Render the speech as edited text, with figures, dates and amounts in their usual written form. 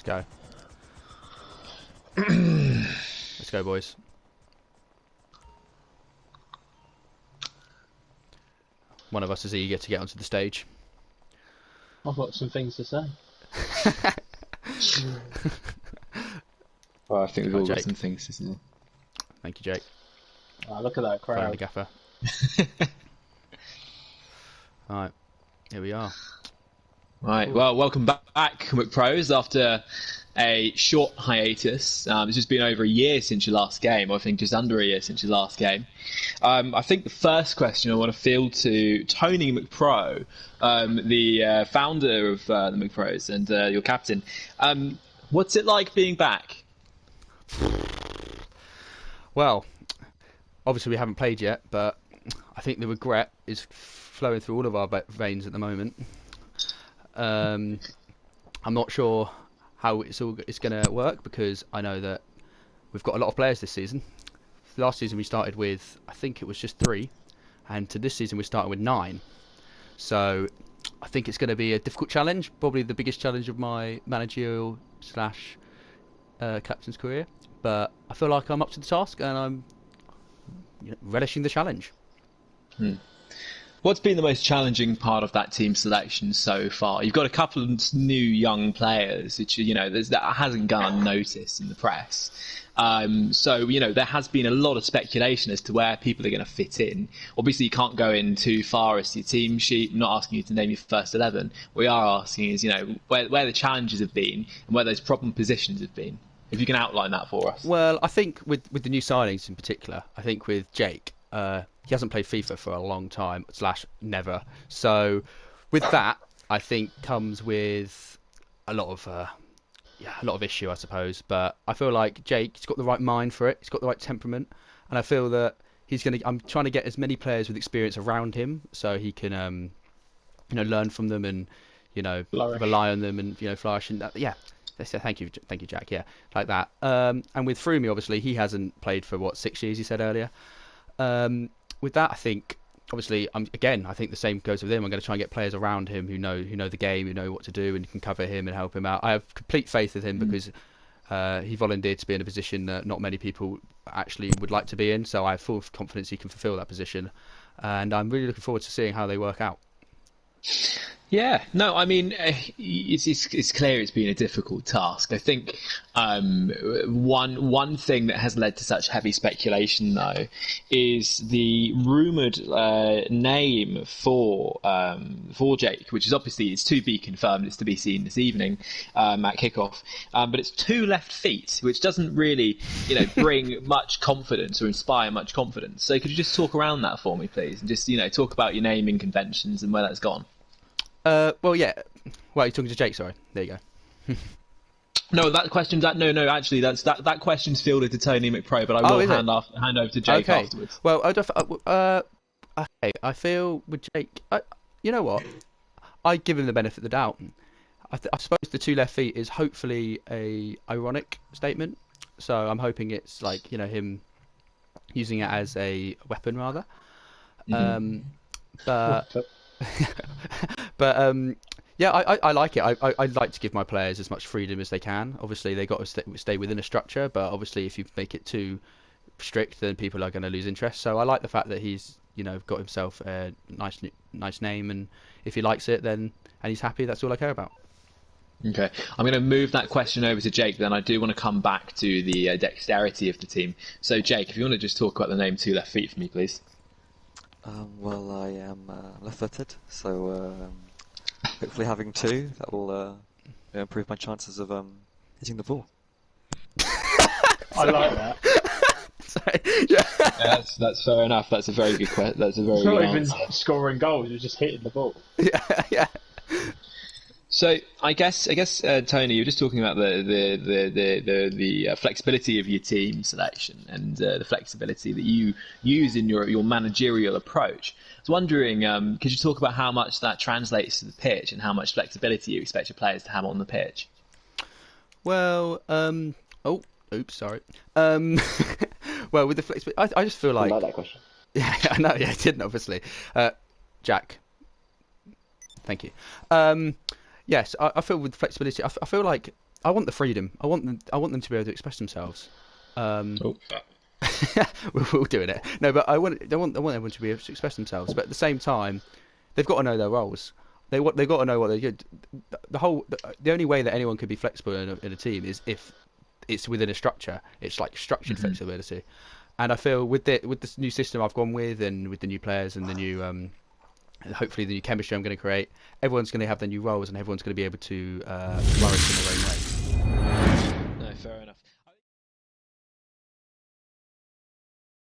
Let's go. Let's go, boys. One of us is eager to get onto the stage. I've got some things to say. Well, I think we've all got Jake. some things to say. Thank you, Jake. Look at that Phone the crowd. gaffer. Alright, here we are. Right, well, welcome back, McPros, after a short hiatus. It's just been over a year since your last game, I think just under a year since your last game. I think the first question I want to field to Tony McPro, the founder of the McPros and your captain. What's it like being back? Well, obviously we haven't played yet, but I think the regret is flowing through all of our veins at the moment. I'm not sure how it's going to work, because I know that we've got a lot of players this season. Last season we started with, I think it was just 3, and to this season we're starting with 9. So I think it's going to be a difficult challenge, probably the biggest challenge of my managerial / captain's career. But I feel like I'm up to the task, and I'm relishing the challenge. What's been the most challenging part of that team selection so far? You've got a couple of new young players, which that hasn't gone unnoticed in the press. So there has been a lot of speculation as to where people are going to fit in. Obviously, you can't go in too far as to your team sheet. I'm not asking you to name your first 11. What we are asking is, where the challenges have been and where those problem positions have been. If you can outline that for us. Well, I think with the new signings in particular, I think with Jake, he hasn't played FIFA for a long time / never. So with that, I think comes with a lot of issue, I suppose. But I feel like Jake, he's got the right mind for it. He's got the right temperament, and I feel that I'm trying to get as many players with experience around him, so he can, learn from them and, rely on them and flourish. And thank you, Jack. Yeah, like that. And with Froomey, obviously, he hasn't played for 6 years. He said earlier. With that, I think obviously I think the same goes with him. I'm going to try and get players around him who know the game, who know what to do, and can cover him and help him out. I have complete faith in him because he volunteered to be in a position that not many people actually would like to be in. So I have full confidence he can fulfil that position, and I'm really looking forward to seeing how they work out. Yeah, no, I mean, it's clear it's been a difficult task. I think one thing that has led to such heavy speculation, though, is the rumoured name for Jake, which is obviously it's to be confirmed. It's to be seen this evening at kickoff, but it's 2 left feet, which doesn't really, bring much confidence or inspire much confidence. So could you just talk around that for me, please, and just talk about your naming conventions and where that's gone? Well, yeah. Well, you're talking to Jake. Sorry. There you go. No, that question's actually that question's fielded to Tony McPro, but I will hand over to Jake afterwards. Well, okay. I feel with Jake, you know what? I give him the benefit of the doubt. I suppose the 2 left feet is hopefully a ironic statement. So I'm hoping it's like him using it as a weapon rather. But yeah, I like it. I like to give my players as much freedom as they can. Obviously, they got to stay within a structure, but obviously, if you make it too strict, then people are going to lose interest. So I like the fact that he's got himself a nice name, and if he likes it, and he's happy, that's all I care about. Okay, I'm going to move that question over to Jake. Then I do want to come back to the dexterity of the team. So Jake, if you want to just talk about the name 2 left feet for me, please. Well, I am left-footed, so hopefully having 2 that will improve my chances of hitting the ball. I like that. Yeah, that's fair enough. That's a very good question. That's a very It's good not even answer. scoring goals, you're just hitting the ball. yeah. So I guess Tony, you're just talking about the flexibility of your team selection and the flexibility that you use in your managerial approach. I was wondering, could you talk about how much that translates to the pitch and how much flexibility you expect your players to have on the pitch? Well, oops, sorry. Well, with the flexibility, I just feel like. I like that question. Yeah, I know. Yeah, I didn't obviously. Jack, thank you. yes, I feel with flexibility. I feel like I want the freedom. I want them to be able to express themselves. Oh. We're doing it. No, but I want everyone to be able to express themselves. But at the same time, they've got to know their roles. They've got to know what they're good. The only way that anyone could be flexible in a team is if it's within a structure. It's like structured flexibility. And I feel with this new system I've gone with, and with the new players and the new hopefully the new chemistry I'm going to create, everyone's going to have their new roles and everyone's going to be able to flourish in their own way.